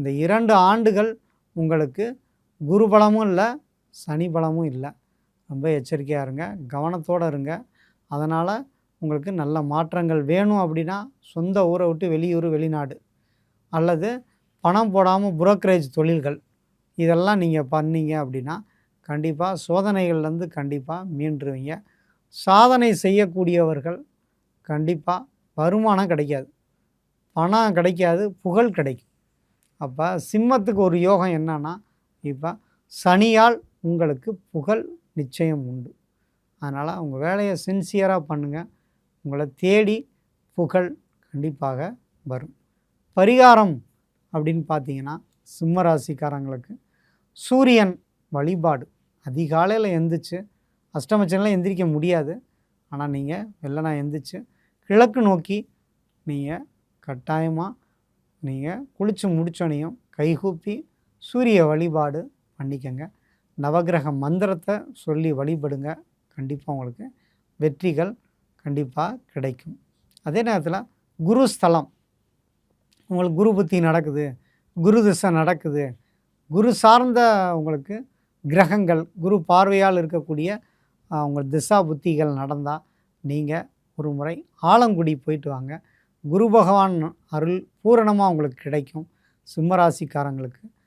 இந்த 2 ஆண்டுகள் உங்களுக்கு குரு பலமும் இல்லை, சனி பலமும் இல்லை. ரொம்ப எச்சரிக்கையாக இருங்க, கவனத்தோடு இருங்க. அதனால் உங்களுக்கு நல்ல மாற்றங்கள் வேணும் அப்படின்னா சொந்த ஊரை விட்டு வெளியூர், வெளிநாடு அல்லது பணம் போடாமல் புரோக்கரேஜ் தொழில்கள் இதெல்லாம் நீங்கள் பண்ணீங்க அப்படின்னா கண்டிப்பாக சோதனைகள்லேருந்து கண்டிப்பாக மீண்டுருவீங்க. சாதனை செய்யக்கூடியவர்கள் கண்டிப்பாக வருமானம் கிடைக்காது, பணம் கிடைக்காது, புகழ் கிடைக்கும். அப்போ சிம்மத்துக்கு ஒரு யோகம் என்னன்னா, இப்போ சனியால் உங்களுக்கு புகழ் நிச்சயம் உண்டு. அதனால் உங்கள் வேலையை சின்சியராக பண்ணுங்கள், உங்களை தேடி புகழ் கண்டிப்பாக வரும். பரிகாரம் அப்படின்னு பார்த்தீங்கன்னா, சிம்ம ராசிக்காரங்களுக்கு சூரியன் வழிபாடு. அதிகாலையில் எந்திரிச்சு, அஷ்டமச்சனில் எந்திரிக்க முடியாது, ஆனால் நீங்கள் வெள்ளனா எந்திரிச்சு கிழக்கு நோக்கி நீங்கள் கட்டாயமாக நீங்கள் குளித்து முடித்தோனையும் கைகூப்பி சூரிய வழிபாடு பண்ணிக்கங்க. நவகிரக மந்திரத்தை சொல்லி வழிபடுங்க. கண்டிப்பாக உங்களுக்கு வெற்றிகள் கண்டிப்பாக கிடைக்கும். அதே நேரத்தில் குரு ஸ்தலம், உங்களுக்கு குரு புத்தி நடக்குது, குரு திசை நடக்குது, குரு சார்ந்த உங்களுக்கு கிரகங்கள் குரு பார்வையால் இருக்கக்கூடிய உங்கள் திசா புத்திகள் நடந்தால் நீங்கள் ஒரு முறை ஆலங்குடி போயிட்டு வாங்க. குரு பகவான் அருள் பூரணமாக உங்களுக்கு கிடைக்கும். சிம்மராசிக்காரங்களுக்கு